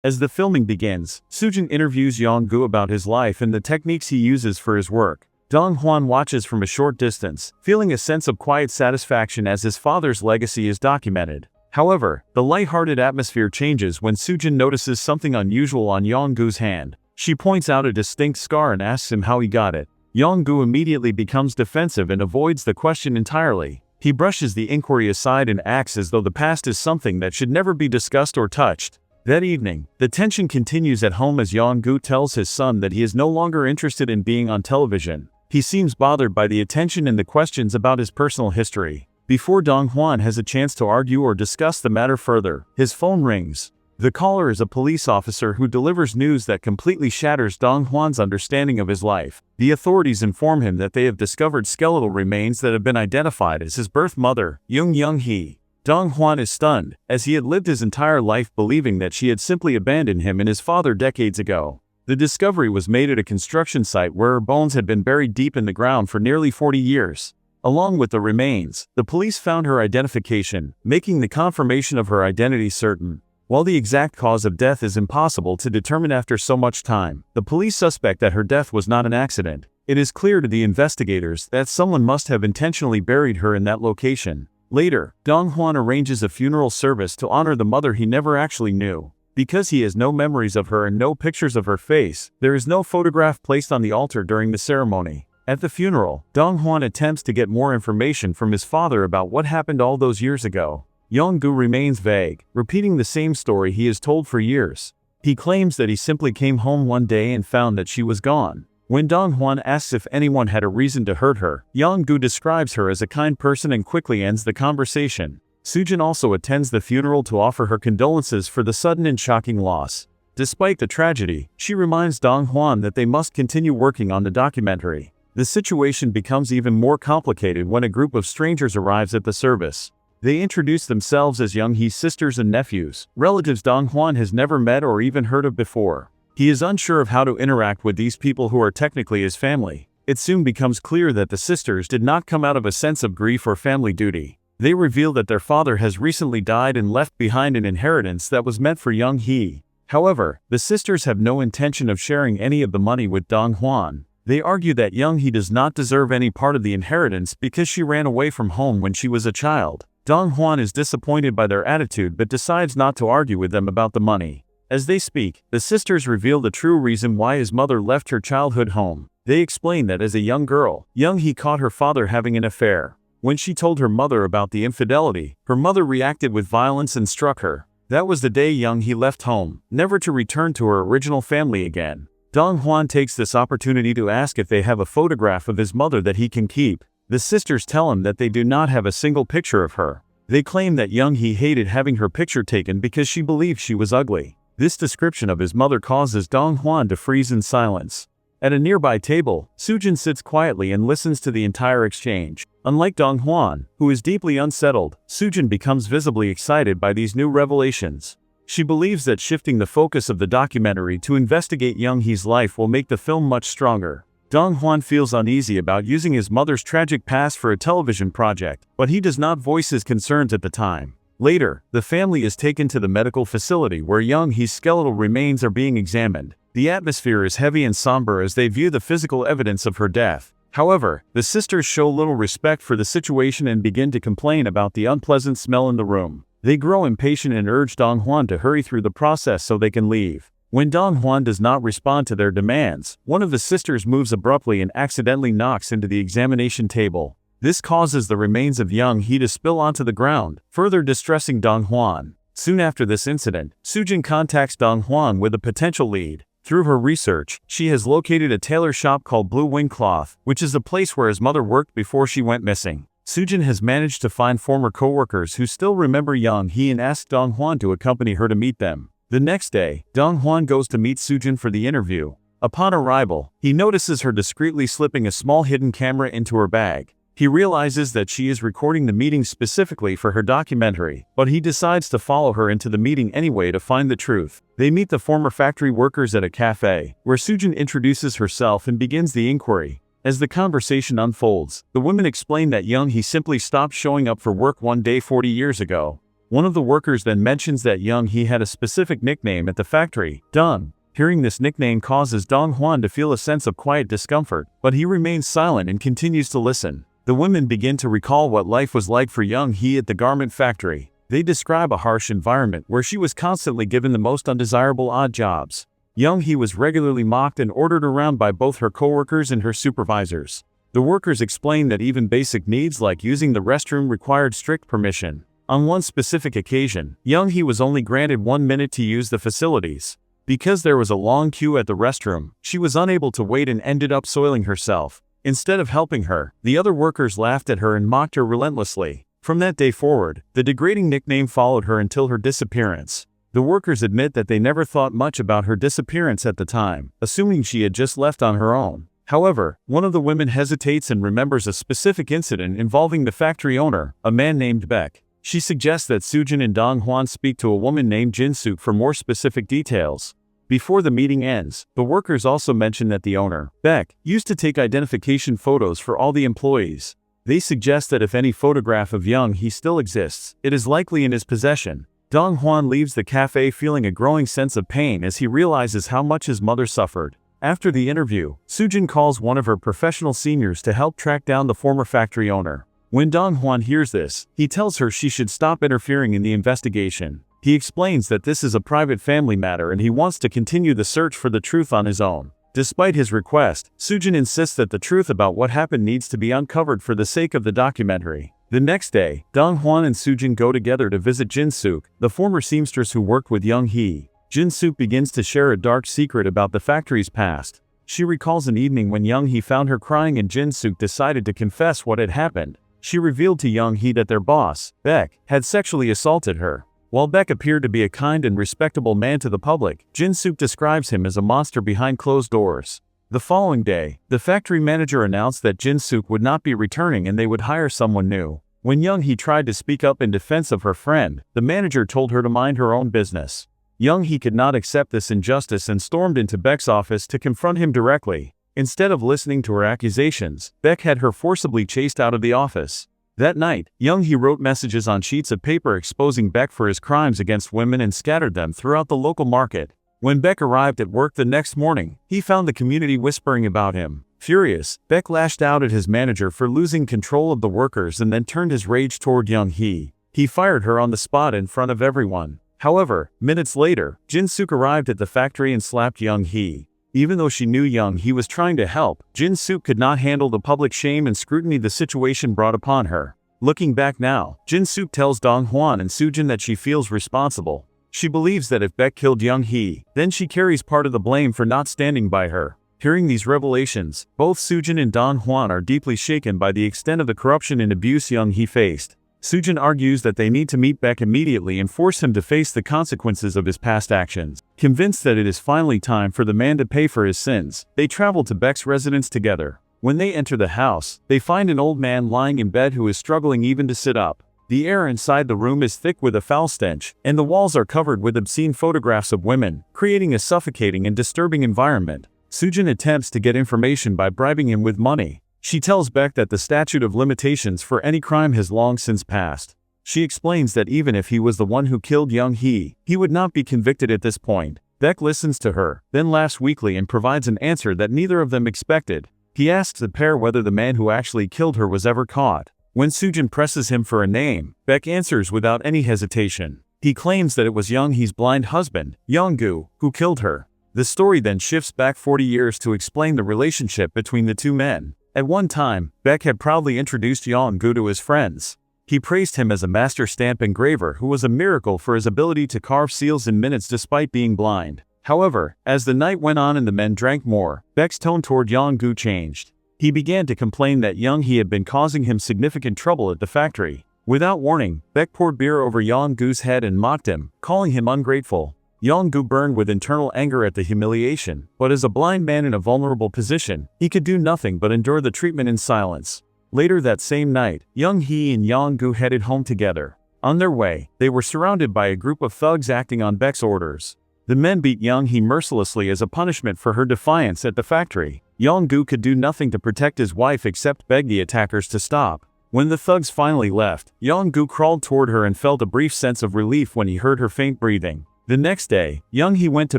As the filming begins, Soojin interviews Yong-gu about his life and the techniques he uses for his work. Dong-hwan watches from a short distance, feeling a sense of quiet satisfaction as his father's legacy is documented. However, the light-hearted atmosphere changes when Soojin notices something unusual on Yong-gu's hand. She points out a distinct scar and asks him how he got it. Yong-gu immediately becomes defensive and avoids the question entirely. He brushes the inquiry aside and acts as though the past is something that should never be discussed or touched. That evening, the tension continues at home as Yong-gu tells his son that he is no longer interested in being on television. He seems bothered by the attention and the questions about his personal history. Before Dong-hwan has a chance to argue or discuss the matter further, his phone rings. The caller is a police officer who delivers news that completely shatters Dong-hwan's understanding of his life. The authorities inform him that they have discovered skeletal remains that have been identified as his birth mother, Young-hee. Dong-hwan is stunned, as he had lived his entire life believing that she had simply abandoned him and his father decades ago. The discovery was made at a construction site where her bones had been buried deep in the ground for nearly 40 years. Along with the remains, the police found her identification, making the confirmation of her identity certain. While the exact cause of death is impossible to determine after so much time, the police suspect that her death was not an accident. It is clear to the investigators that someone must have intentionally buried her in that location. Later, Dong-hwan arranges a funeral service to honor the mother he never actually knew. Because he has no memories of her and no pictures of her face, there is no photograph placed on the altar during the ceremony. At the funeral, Dong-hwan attempts to get more information from his father about what happened all those years ago. Yong-gu remains vague, repeating the same story he has told for years. He claims that he simply came home one day and found that she was gone. When Dong-hwan asks if anyone had a reason to hurt her, Yong-gu describes her as a kind person and quickly ends the conversation. Soojin also attends the funeral to offer her condolences for the sudden and shocking loss. Despite the tragedy, she reminds Dong-hwan that they must continue working on the documentary. The situation becomes even more complicated when a group of strangers arrives at the service. They introduce themselves as Young-hee's sisters and nephews, relatives Dong-hwan has never met or even heard of before. He is unsure of how to interact with these people who are technically his family. It soon becomes clear that the sisters did not come out of a sense of grief or family duty. They reveal that their father has recently died and left behind an inheritance that was meant for Young-hee. However, the sisters have no intention of sharing any of the money with Dong-hwan. They argue that Young-hee does not deserve any part of the inheritance because she ran away from home when she was a child. Dong-hwan is disappointed by their attitude but decides not to argue with them about the money. As they speak, the sisters reveal the true reason why his mother left her childhood home. They explain that as a young girl, Young-hee caught her father having an affair. When she told her mother about the infidelity, her mother reacted with violence and struck her. That was the day Young-hee left home, never to return to her original family again. Dong-hwan takes this opportunity to ask if they have a photograph of his mother that he can keep. The sisters tell him that they do not have a single picture of her. They claim that Young-hee hated having her picture taken because she believed she was ugly. This description of his mother causes Dong-hwan to freeze in silence. At a nearby table, Soojin sits quietly and listens to the entire exchange. Unlike Dong-hwan, who is deeply unsettled, Soojin becomes visibly excited by these new revelations. She believes that shifting the focus of the documentary to investigate Young-hee's life will make the film much stronger. Dong-hwan feels uneasy about using his mother's tragic past for a television project, but he does not voice his concerns at the time. Later, the family is taken to the medical facility where Young-hee's skeletal remains are being examined. The atmosphere is heavy and somber as they view the physical evidence of her death. However, the sisters show little respect for the situation and begin to complain about the unpleasant smell in the room. They grow impatient and urge Dong-hwan to hurry through the process so they can leave. When Dong-hwan does not respond to their demands, one of the sisters moves abruptly and accidentally knocks into the examination table. This causes the remains of Young-hee to spill onto the ground, further distressing Dong-hwan. Soon after this incident, Soojin contacts Dong-hwan with a potential lead. Through her research, she has located a tailor shop called Blue Wing Cloth, which is the place where his mother worked before she went missing. Soojin has managed to find former co-workers who still remember Young-hee and asks Dong-hwan to accompany her to meet them. The next day, Dong-hwan goes to meet Soojin for the interview. Upon arrival, he notices her discreetly slipping a small hidden camera into her bag. He realizes that she is recording the meeting specifically for her documentary, but he decides to follow her into the meeting anyway to find the truth. They meet the former factory workers at a cafe, where Soojin introduces herself and begins the inquiry. As the conversation unfolds, the women explain that Young-hee simply stopped showing up for work one day 40 years ago. One of the workers then mentions that Young-hee had a specific nickname at the factory, Dung. Hearing this nickname causes Dong-hwan to feel a sense of quiet discomfort, but he remains silent and continues to listen. The women begin to recall what life was like for Young-hee at the garment factory. They describe a harsh environment where she was constantly given the most undesirable odd jobs. Young-hee was regularly mocked and ordered around by both her coworkers and her supervisors. The workers explain that even basic needs like using the restroom required strict permission. On one specific occasion, Young-hee was only granted 1 minute to use the facilities. Because there was a long queue at the restroom, she was unable to wait and ended up soiling herself. Instead of helping her, the other workers laughed at her and mocked her relentlessly. From that day forward, the degrading nickname followed her until her disappearance. The workers admit that they never thought much about her disappearance at the time, assuming she had just left on her own. However, one of the women hesitates and remembers a specific incident involving the factory owner, a man named Baek. She suggests that Sujin and Dong-hwan speak to a woman named Jin-suk for more specific details. Before the meeting ends, the workers also mention that the owner, Baek, used to take identification photos for all the employees. They suggest that if any photograph of Young-hee still exists, it is likely in his possession. Dong-hwan leaves the cafe feeling a growing sense of pain as he realizes how much his mother suffered. After the interview, Sujin calls one of her professional seniors to help track down the former factory owner. When Dong-hwan hears this, he tells her she should stop interfering in the investigation. He explains that this is a private family matter and he wants to continue the search for the truth on his own. Despite his request, Sujin insists that the truth about what happened needs to be uncovered for the sake of the documentary. The next day, Dong-hwan and Sujin go together to visit Jin-suk, the former seamstress who worked with Young-hee. Jin-suk begins to share a dark secret about the factory's past. She recalls an evening when Young-hee found her crying and Jin-suk decided to confess what had happened. She revealed to Young-hee that their boss, Baek, had sexually assaulted her. While Baek appeared to be a kind and respectable man to the public, Jin-suk describes him as a monster behind closed doors. The following day, the factory manager announced that Jin-suk would not be returning and they would hire someone new. When Young-hee tried to speak up in defense of her friend, the manager told her to mind her own business. Young-hee could not accept this injustice and stormed into Baek's office to confront him directly. Instead of listening to her accusations, Baek had her forcibly chased out of the office. That night, Young-hee wrote messages on sheets of paper exposing Baek for his crimes against women and scattered them throughout the local market. When Baek arrived at work the next morning, he found the community whispering about him. Furious, Baek lashed out at his manager for losing control of the workers and then turned his rage toward Young-hee. He fired her on the spot in front of everyone. However, minutes later, Jin-suk arrived at the factory and slapped Young-hee. Even though she knew Young-hee was trying to help, Jin-suk could not handle the public shame and scrutiny the situation brought upon her. Looking back now, Jin-suk tells Dong-hwan and Sujin that she feels responsible. She believes that if Baek killed Young-hee, then she carries part of the blame for not standing by her. Hearing these revelations, both Sujin and Dong-hwan are deeply shaken by the extent of the corruption and abuse Young-hee faced. Sujin argues that they need to meet Baek immediately and force him to face the consequences of his past actions. Convinced that it is finally time for the man to pay for his sins, they travel to Baek's residence together. When they enter the house, they find an old man lying in bed who is struggling even to sit up. The air inside the room is thick with a foul stench, and the walls are covered with obscene photographs of women, creating a suffocating and disturbing environment. Sujin attempts to get information by bribing him with money. She tells Baek that the statute of limitations for any crime has long since passed. She explains that even if he was the one who killed Young-hee, he would not be convicted at this point. Baek listens to her, then laughs weakly and provides an answer that neither of them expected. He asks the pair whether the man who actually killed her was ever caught. When Sujin presses him for a name, Baek answers without any hesitation. He claims that it was Young-hee's blind husband, Young-gu, who killed her. The story then shifts back 40 years to explain the relationship between the two men. At one time, Baek had proudly introduced Young-gu to his friends. He praised him as a master stamp engraver who was a miracle for his ability to carve seals in minutes despite being blind. However, as the night went on and the men drank more, Baek's tone toward Young-gu changed. He began to complain that Young-hee had been causing him significant trouble at the factory. Without warning, Baek poured beer over Young-gu's head and mocked him, calling him ungrateful. Young-gu burned with internal anger at the humiliation, but as a blind man in a vulnerable position, he could do nothing but endure the treatment in silence. Later that same night, Young-hee and Young-gu headed home together. On their way, they were surrounded by a group of thugs acting on Baek's orders. The men beat Young-hee mercilessly as a punishment for her defiance at the factory. Young-gu could do nothing to protect his wife except beg the attackers to stop. When the thugs finally left, Young-gu crawled toward her and felt a brief sense of relief when he heard her faint breathing. The next day, Young-hee went to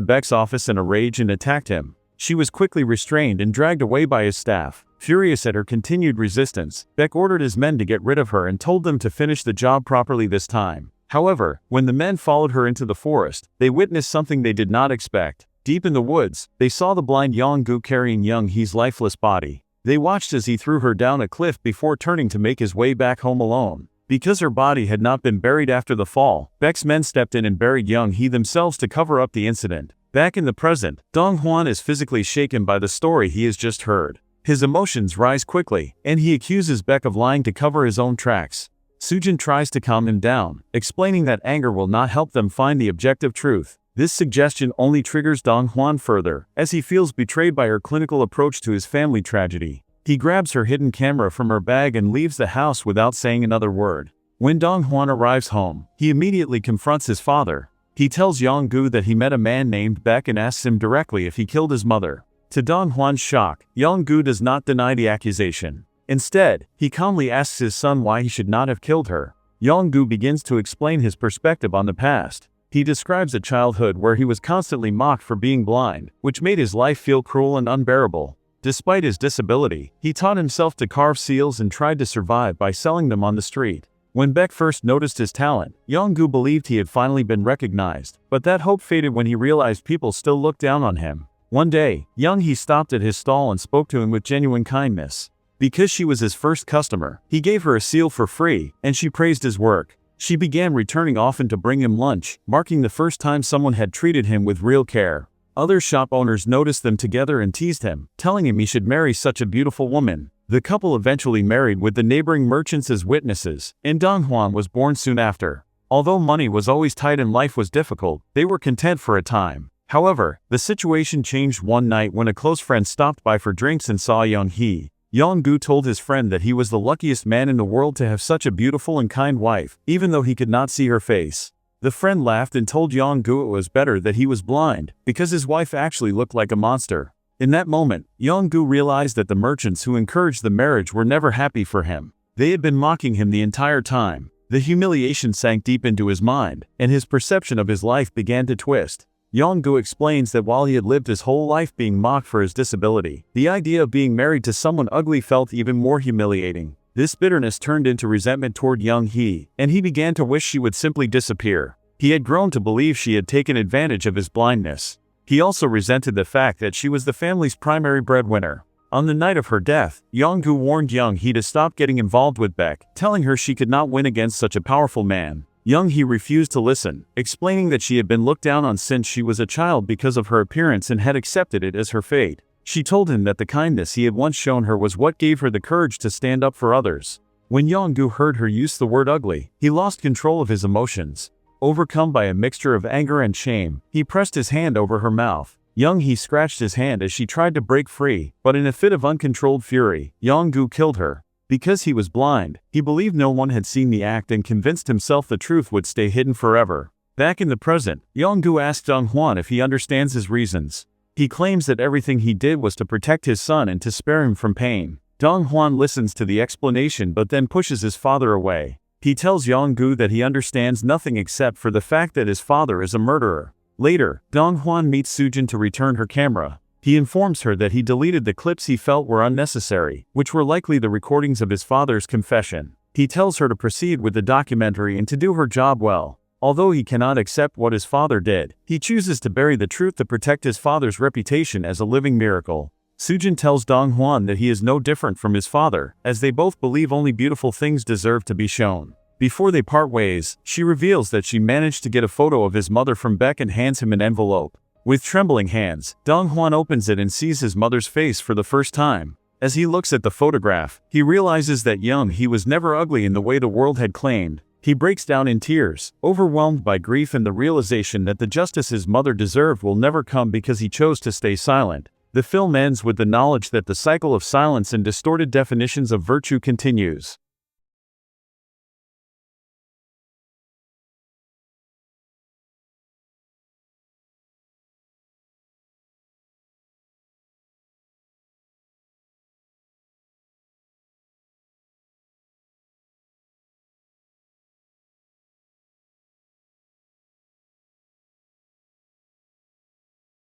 Baek's office in a rage and attacked him. She was quickly restrained and dragged away by his staff. Furious at her continued resistance, Baek ordered his men to get rid of her and told them to finish the job properly this time. However, when the men followed her into the forest, they witnessed something they did not expect. Deep in the woods, they saw the blind Young-gu carrying Young-hee's lifeless body. They watched as he threw her down a cliff before turning to make his way back home alone. Because her body had not been buried after the fall, Baek's men stepped in and buried Young-hee themselves to cover up the incident. Back in the present, Dong-hwan is physically shaken by the story he has just heard. His emotions rise quickly, and he accuses Baek of lying to cover his own tracks. Sujin tries to calm him down, explaining that anger will not help them find the objective truth. This suggestion only triggers Dong-hwan further, as he feels betrayed by her clinical approach to his family tragedy. He grabs her hidden camera from her bag and leaves the house without saying another word. When Dong-hwan arrives home, he immediately confronts his father. He tells Young-gu that he met a man named Baek and asks him directly if he killed his mother. To Dong-hwan's shock, Young-gu does not deny the accusation. Instead, he calmly asks his son why he should not have killed her. Young-gu begins to explain his perspective on the past. He describes a childhood where he was constantly mocked for being blind, which made his life feel cruel and unbearable. Despite his disability, he taught himself to carve seals and tried to survive by selling them on the street. When Baek first noticed his talent, Young-gu believed he had finally been recognized, but that hope faded when he realized people still looked down on him. One day, Young-hee stopped at his stall and spoke to him with genuine kindness. Because she was his first customer, he gave her a seal for free, and she praised his work. She began returning often to bring him lunch, marking the first time someone had treated him with real care. Other shop owners noticed them together and teased him, telling him he should marry such a beautiful woman. The couple eventually married with the neighboring merchants as witnesses, and Dong-hwan was born soon after. Although money was always tight and life was difficult, they were content for a time. However, the situation changed one night when a close friend stopped by for drinks and saw Young-hee. Young-gu told his friend that he was the luckiest man in the world to have such a beautiful and kind wife, even though he could not see her face. The friend laughed and told Young-gu it was better that he was blind, because his wife actually looked like a monster. In that moment, Young-gu realized that the merchants who encouraged the marriage were never happy for him. They had been mocking him the entire time. The humiliation sank deep into his mind, and his perception of his life began to twist. Young-gu explains that while he had lived his whole life being mocked for his disability, the idea of being married to someone ugly felt even more humiliating. This bitterness turned into resentment toward Young-hee, and he began to wish she would simply disappear. He had grown to believe she had taken advantage of his blindness. He also resented the fact that she was the family's primary breadwinner. On the night of her death, Young-gu warned Young-hee to stop getting involved with Baek, telling her she could not win against such a powerful man. Young-hee refused to listen, explaining that she had been looked down on since she was a child because of her appearance and had accepted it as her fate. She told him that the kindness he had once shown her was what gave her the courage to stand up for others. When Young-gu heard her use the word ugly, he lost control of his emotions. Overcome by a mixture of anger and shame, he pressed his hand over her mouth. Young-hee scratched his hand as she tried to break free, but in a fit of uncontrolled fury, Young-gu killed her. Because he was blind, he believed no one had seen the act and convinced himself the truth would stay hidden forever. Back in the present, Young-gu asked Dong-hwan if he understands his reasons. He claims that everything he did was to protect his son and to spare him from pain. Dong-hwan listens to the explanation but then pushes his father away. He tells Young-gu that he understands nothing except for the fact that his father is a murderer. Later, Dong-hwan meets Sujin to return her camera. He informs her that he deleted the clips he felt were unnecessary, which were likely the recordings of his father's confession. He tells her to proceed with the documentary and to do her job well. Although he cannot accept what his father did, he chooses to bury the truth to protect his father's reputation as a living miracle. Sujin tells Dong-hwan that he is no different from his father, as they both believe only beautiful things deserve to be shown. Before they part ways, she reveals that she managed to get a photo of his mother from Baek and hands him an envelope. With trembling hands, Dong-hwan opens it and sees his mother's face for the first time. As he looks at the photograph, he realizes that Young-hee was never ugly in the way the world had claimed. He breaks down in tears, overwhelmed by grief and the realization that the justice his mother deserved will never come because he chose to stay silent. The film ends with the knowledge that the cycle of silence and distorted definitions of virtue continues.